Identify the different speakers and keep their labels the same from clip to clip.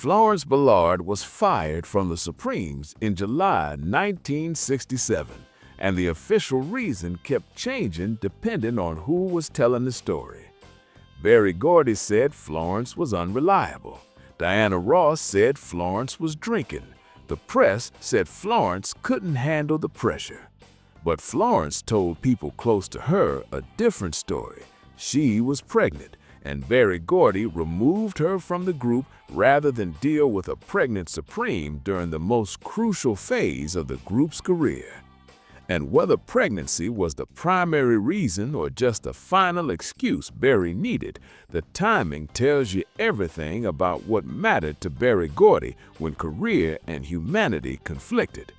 Speaker 1: Florence Ballard was fired from the Supremes in July 1967, and the official reason kept changing depending on who was telling the story. Berry Gordy said Florence was unreliable. Diana Ross said Florence was drinking. The press said Florence couldn't handle the pressure. But Florence told people close to her a different story. She was pregnant, and Berry Gordy removed her from the group rather than deal with a pregnant Supreme during the most crucial phase of the group's career. And whether pregnancy was the primary reason or just a final excuse Berry needed, the timing tells you everything about what mattered to Berry Gordy when career and humanity conflicted.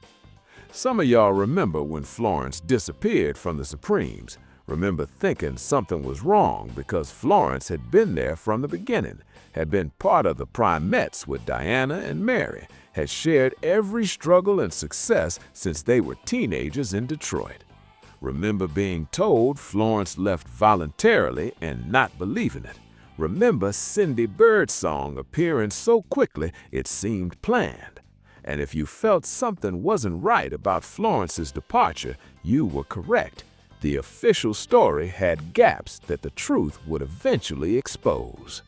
Speaker 1: Some of y'all remember when Florence disappeared from the Supremes. Remember thinking something was wrong because Florence had been there from the beginning, had been part of the Primettes with Diana and Mary, had shared every struggle and success since they were teenagers in Detroit. Remember being told Florence left voluntarily and not believing it. Remember Cindy Birdsong appearing so quickly it seemed planned. And if you felt something wasn't right about Florence's departure, you were correct. The official story had gaps that the truth would eventually expose.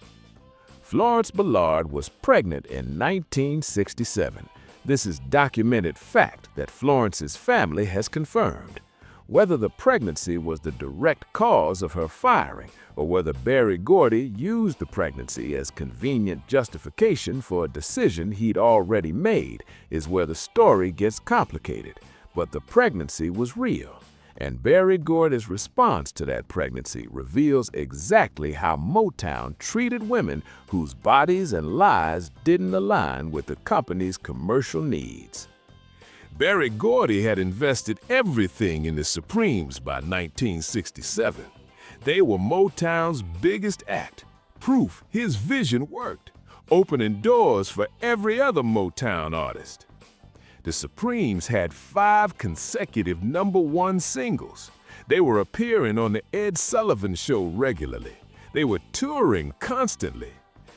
Speaker 1: Florence Ballard was pregnant in 1967. This is documented fact that Florence's family has confirmed. Whether the pregnancy was the direct cause of her firing or whether Berry Gordy used the pregnancy as convenient justification for a decision he'd already made is where the story gets complicated. But the pregnancy was real. And Berry Gordy's response to that pregnancy reveals exactly how Motown treated women whose bodies and lives didn't align with the company's commercial needs. Berry Gordy had invested everything in the Supremes by 1967. They were Motown's biggest act, proof his vision worked, opening doors for every other Motown artist. The Supremes had 5 consecutive #1 singles. They were appearing on the Ed Sullivan Show regularly. They were touring constantly.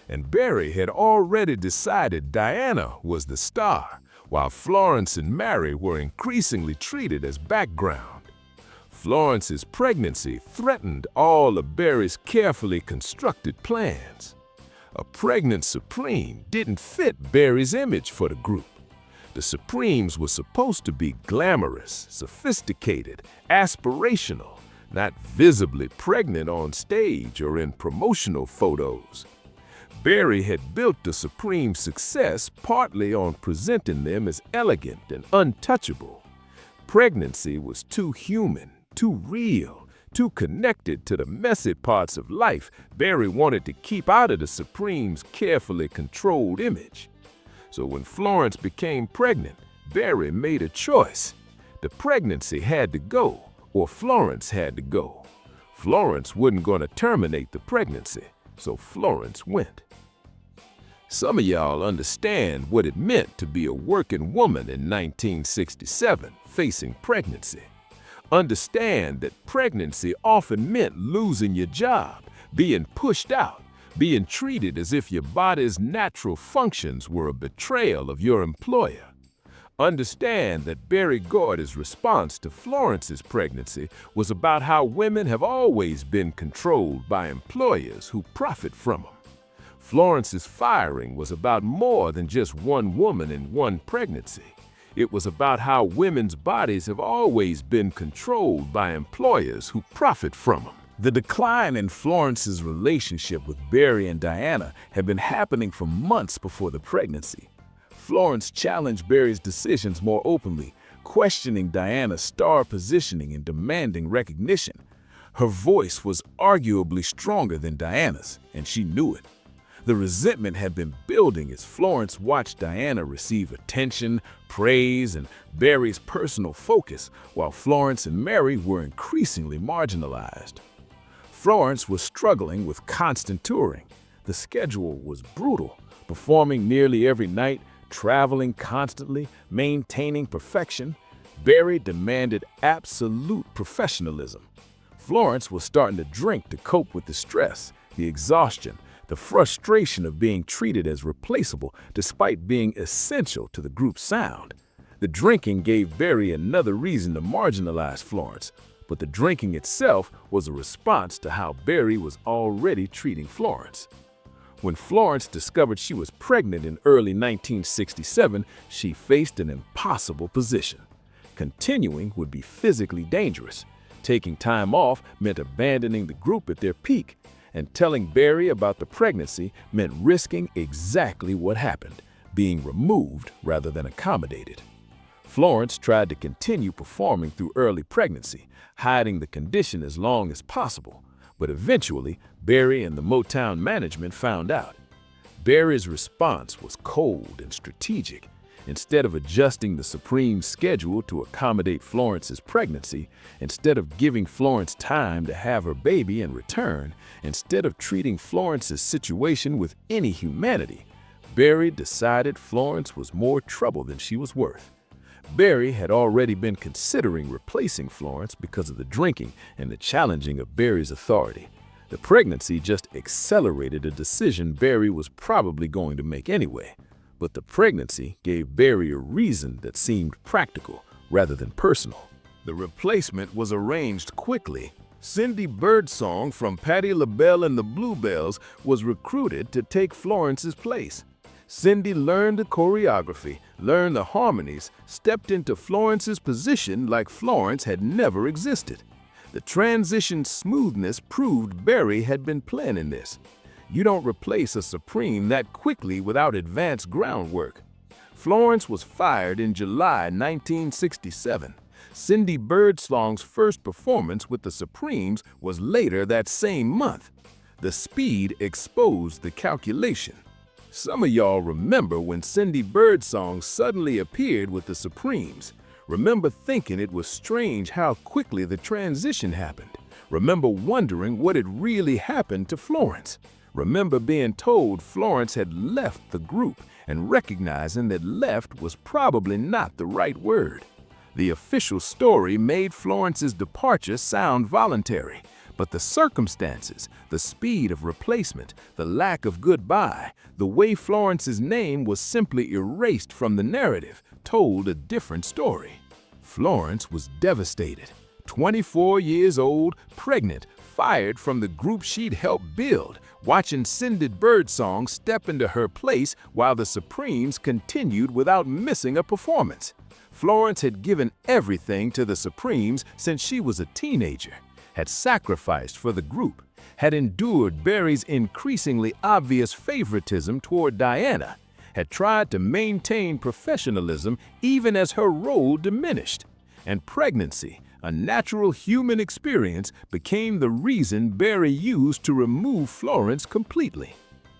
Speaker 1: And Berry had already decided Diana was the star, while Florence and Mary were increasingly treated as background. Florence's pregnancy threatened all of Berry's carefully constructed plans. A pregnant Supreme didn't fit Berry's image for the group. The Supremes were supposed to be glamorous, sophisticated, aspirational, not visibly pregnant on stage or in promotional photos. Berry had built the Supremes' success partly on presenting them as elegant and untouchable. Pregnancy was too human, too real, too connected to the messy parts of life Berry wanted to keep out of the Supremes' carefully controlled image. So when Florence became pregnant, Berry made a choice. The pregnancy had to go, or Florence had to go. Florence wasn't going to terminate the pregnancy, so Florence went. Some of y'all understand what it meant to be a working woman in 1967 facing pregnancy. Understand that pregnancy often meant losing your job, being pushed out, being treated as if your body's natural functions were a betrayal of your employer. Understand that Berry Gordy's response to Florence's pregnancy was about how women have always been controlled by employers who profit from them. Florence's firing was about more than just one woman and one pregnancy. It was about how women's bodies have always been controlled by employers who profit from them. The decline in Florence's relationship with Berry and Diana had been happening for months before the pregnancy. Florence challenged Berry's decisions more openly, questioning Diana's star positioning and demanding recognition. Her voice was arguably stronger than Diana's, and she knew it. The resentment had been building as Florence watched Diana receive attention, praise, and Berry's personal focus, while Florence and Mary were increasingly marginalized. Florence was struggling with constant touring. The schedule was brutal, performing nearly every night, traveling constantly, maintaining perfection. Berry demanded absolute professionalism. Florence was starting to drink to cope with the stress, the exhaustion, The frustration of being treated as replaceable despite being essential to the group's sound. The drinking gave Berry another reason to marginalize Florence, but the drinking itself was a response to how Berry was already treating Florence. When Florence discovered she was pregnant in early 1967, she faced an impossible position. Continuing would be physically dangerous. Taking time off meant abandoning the group at their peak, and telling Berry about the pregnancy meant risking exactly what happened, being removed rather than accommodated. Florence tried to continue performing through early pregnancy, hiding the condition as long as possible, but eventually Berry and the Motown management found out. Berry's response was cold and strategic. Instead of adjusting the Supreme's schedule to accommodate Florence's pregnancy, instead of giving Florence time to have her baby and return, instead of treating Florence's situation with any humanity, Berry decided Florence was more trouble than she was worth. Berry had already been considering replacing Florence because of the drinking and the challenging of Berry's authority. The pregnancy just accelerated a decision Berry was probably going to make anyway. But the pregnancy gave Berry a reason that seemed practical rather than personal. The replacement was arranged quickly. Cindy Birdsong from Patti LaBelle and the Bluebells was recruited to take Florence's place. Cindy learned the choreography, learned the harmonies, stepped into Florence's position like Florence had never existed. The transition's smoothness proved Berry had been planning this. You don't replace a Supreme that quickly without advanced groundwork. Florence was fired in July 1967. Cindy Birdsong's first performance with the Supremes was later that same month. The speed exposed the calculation. Some of y'all remember when Cindy Birdsong suddenly appeared with the Supremes. Remember thinking it was strange how quickly the transition happened. Remember wondering what had really happened to Florence. Remember being told Florence had left the group and recognizing that left was probably not the right word. The official story made Florence's departure sound voluntary, but the circumstances, the speed of replacement, the lack of goodbye, the way Florence's name was simply erased from the narrative, told a different story. Florence was devastated. 24 years old, pregnant, fired from the group she'd helped build, watching Cindy Birdsong step into her place while the Supremes continued without missing a performance. Florence had given everything to the Supremes since she was a teenager, had sacrificed for the group, had endured Berry's increasingly obvious favoritism toward Diana, had tried to maintain professionalism even as her role diminished. And pregnancy, a natural human experience, became the reason Berry used to remove Florence completely.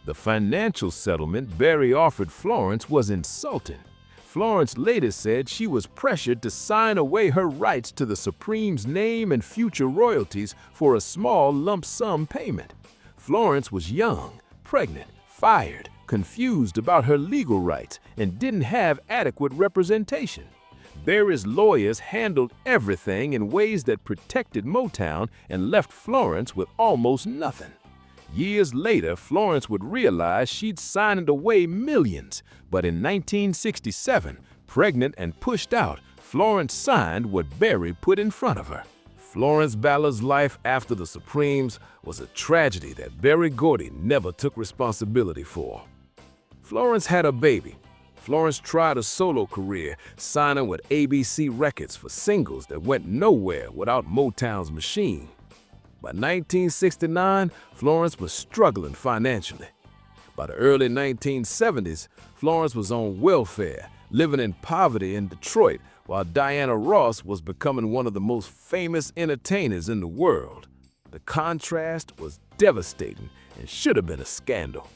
Speaker 1: The financial settlement Berry offered Florence was insulting. Florence later said she was pressured to sign away her rights to the Supreme's name and future royalties for a small lump sum payment. Florence was young, pregnant, fired, confused about her legal rights, and didn't have adequate representation. Berry's lawyers handled everything in ways that protected Motown and left Florence with almost nothing. Years later, Florence would realize she'd signed away millions, but in 1967, pregnant and pushed out, Florence signed what Berry put in front of her. Florence Ballard's life after the Supremes was a tragedy that Berry Gordy never took responsibility for. Florence had a baby. Florence tried a solo career, signing with ABC Records for singles that went nowhere without Motown's machine. By 1969, Florence was struggling financially. By the early 1970s, Florence was on welfare, living in poverty in Detroit, while Diana Ross was becoming one of the most famous entertainers in the world. The contrast was devastating and should have been a scandal.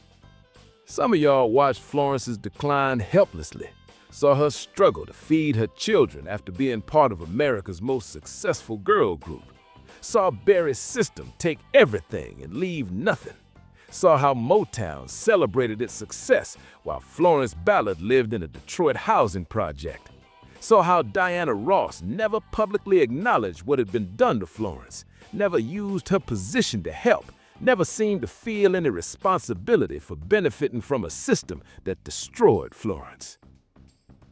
Speaker 1: Some of y'all watched Florence's decline helplessly, saw her struggle to feed her children after being part of America's most successful girl group, saw Berry's system take everything and leave nothing, saw how Motown celebrated its success while Florence Ballard lived in a Detroit housing project, saw how Diana Ross never publicly acknowledged what had been done to Florence, never used her position to help, never seemed to feel any responsibility for benefiting from a system that destroyed Florence.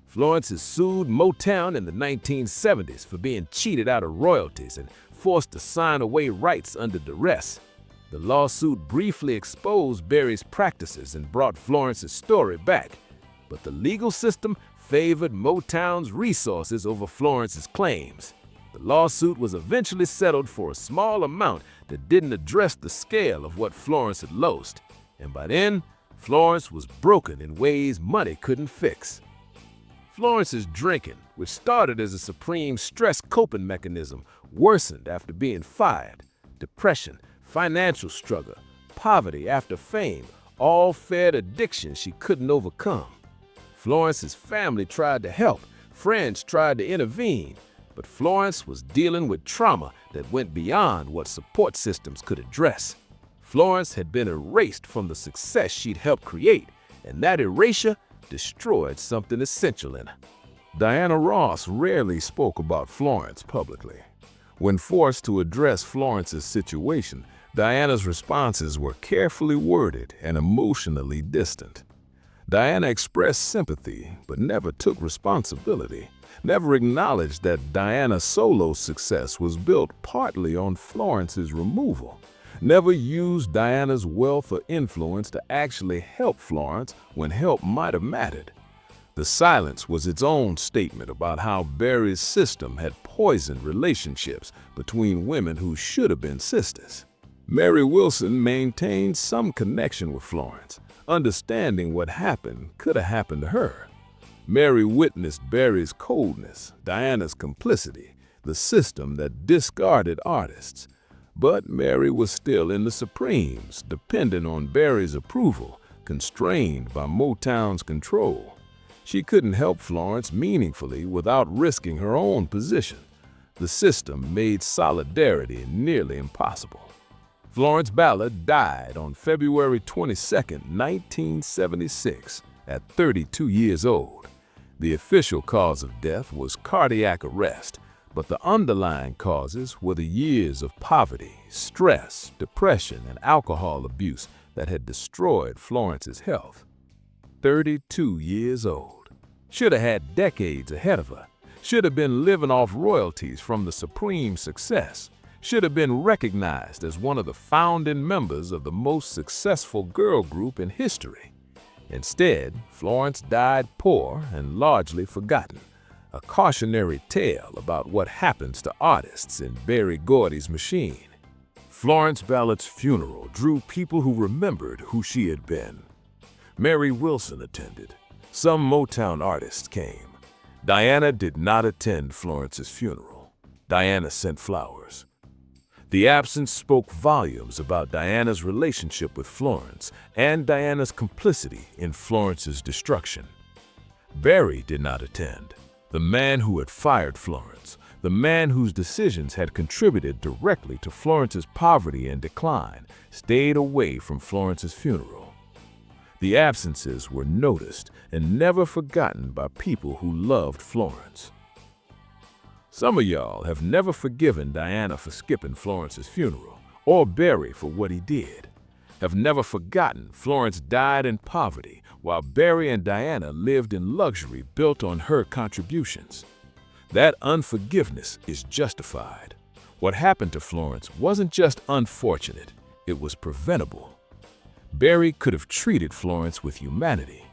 Speaker 1: Florence has sued Motown in the 1970s for being cheated out of royalties and forced to sign away rights under duress. The lawsuit briefly exposed Berry's practices and brought Florence's story back, but the legal system favored Motown's resources over Florence's claims. The lawsuit was eventually settled for a small amount that didn't address the scale of what Florence had lost, and by then, Florence was broken in ways money couldn't fix. Florence's drinking, which started as a supreme stress coping mechanism, worsened after being fired. Depression, financial struggle, poverty after fame, all fed addictions she couldn't overcome. Florence's family tried to help, friends tried to intervene, but Florence was dealing with trauma that went beyond what support systems could address. Florence had been erased from the success she'd helped create, and that erasure destroyed something essential in her.
Speaker 2: Diana Ross rarely spoke about Florence publicly. When forced to address Florence's situation, Diana's responses were carefully worded and emotionally distant. Diana expressed sympathy, but never took responsibility, never acknowledged that Diana's solo success was built partly on Florence's removal, never used Diana's wealth or influence to actually help Florence when help might have mattered. The silence was its own statement about how Berry's system had poisoned relationships between women who should have been sisters. Mary Wilson maintained some connection with Florence, understanding what happened could have happened to her. Mary witnessed Berry's coldness, Diana's complicity, the system that discarded artists. But Mary was still in the Supremes, dependent on Berry's approval, constrained by Motown's control. She couldn't help Florence meaningfully without risking her own position. The system made solidarity nearly impossible. Florence Ballard died on February 22, 1976, at 32 years old. The official cause of death was cardiac arrest, but the underlying causes were the years of poverty, stress, depression, and alcohol abuse that had destroyed Florence's health. 32 years old. Should have had decades ahead of her. Should have been living off royalties from the supreme success. Should have been recognized as one of the founding members of the most successful girl group in history. Instead, Florence died poor and largely forgotten, a cautionary tale about what happens to artists in Berry Gordy's machine. Florence Ballard's funeral drew people who remembered who she had been. Mary Wilson attended. Some Motown artists came. Diana did not attend Florence's funeral. Diana sent flowers. The absence spoke volumes about Diana's relationship with Florence and Diana's complicity in Florence's destruction. Berry did not attend. The man who had fired Florence, the man whose decisions had contributed directly to Florence's poverty and decline, stayed away from Florence's funeral. The absences were noticed and never forgotten by people who loved Florence. Some of y'all have never forgiven Diana for skipping Florence's funeral, or Berry for what he did. Have never forgotten Florence died in poverty while Berry and Diana lived in luxury built on her contributions. That unforgiveness is justified. What happened to Florence wasn't just unfortunate, it was preventable. Berry could have treated Florence with humanity.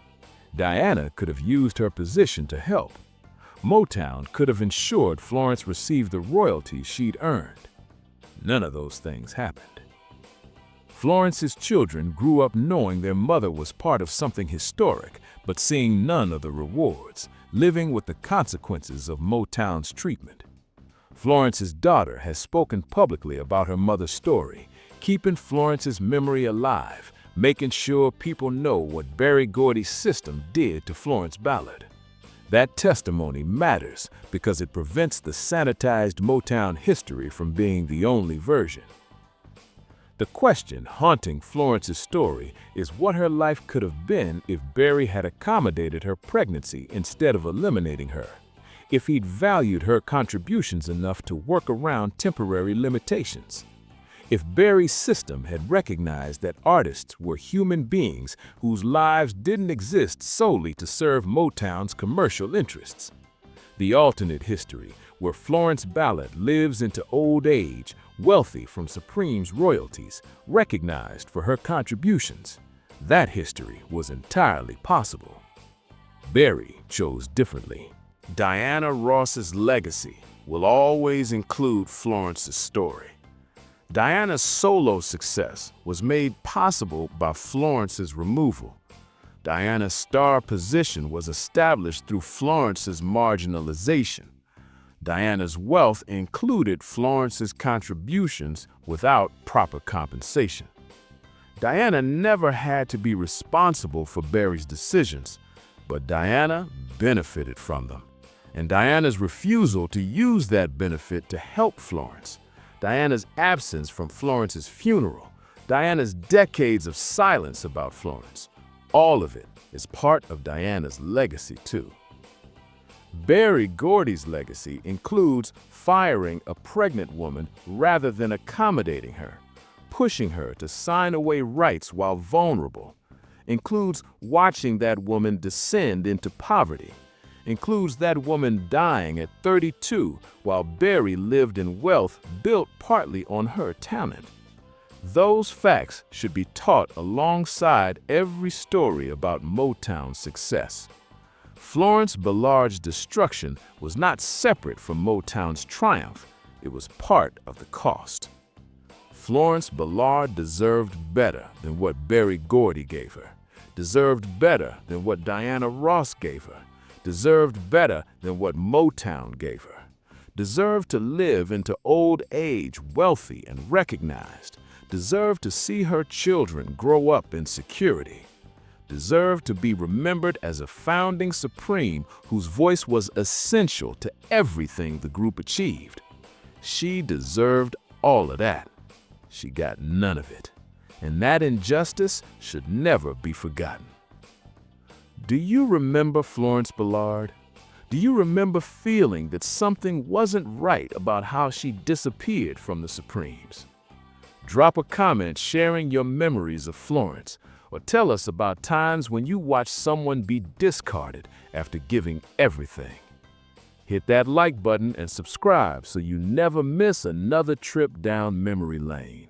Speaker 2: Diana could have used her position to help. Motown could have ensured Florence received the royalties she'd earned. None of those things happened. Florence's children grew up knowing their mother was part of something historic, but seeing none of the rewards, living with the consequences of Motown's treatment. Florence's daughter has spoken publicly about her mother's story, keeping Florence's memory alive, making sure people know what Berry Gordy's system did to Florence Ballard. That testimony matters because it prevents the sanitized Motown history from being the only version. The question haunting Florence's story is what her life could have been if Berry had accommodated her pregnancy instead of eliminating her, if he'd valued her contributions enough to work around temporary limitations. If Berry's system had recognized that artists were human beings whose lives didn't exist solely to serve Motown's commercial interests. The alternate history, where Florence Ballard lives into old age, wealthy from Supreme's royalties, recognized for her contributions. That history was entirely possible. Berry chose differently.
Speaker 1: Diana Ross's legacy will always include Florence's story. Diana's solo success was made possible by Florence's removal. Diana's star position was established through Florence's marginalization. Diana's wealth included Florence's contributions without proper compensation. Diana never had to be responsible for Berry's decisions, but Diana benefited from them. And Diana's refusal to use that benefit to help Florence, Diana's absence from Florence's funeral, Diana's decades of silence about Florence, all of it is part of Diana's legacy too. Berry Gordy's legacy includes firing a pregnant woman rather than accommodating her, pushing her to sign away rights while vulnerable, includes watching that woman descend into poverty, includes that woman dying at 32 while Berry lived in wealth built partly on her talent. Those facts should be taught alongside every story about Motown's success. Florence Ballard's destruction was not separate from Motown's triumph, it was part of the cost. Florence Ballard deserved better than what Berry Gordy gave her, deserved better than what Diana Ross gave her, deserved better than what Motown gave her, deserved to live into old age wealthy and recognized, deserved to see her children grow up in security, deserved to be remembered as a founding Supreme whose voice was essential to everything the group achieved. She deserved all of that. She got none of it, and that injustice should never be forgotten. Do you remember Florence Ballard? Do you remember feeling that something wasn't right about how she disappeared from the Supremes? Drop a comment sharing your memories of Florence, or tell us about times when you watched someone be discarded after giving everything. Hit that like button and subscribe so you never miss another trip down memory lane.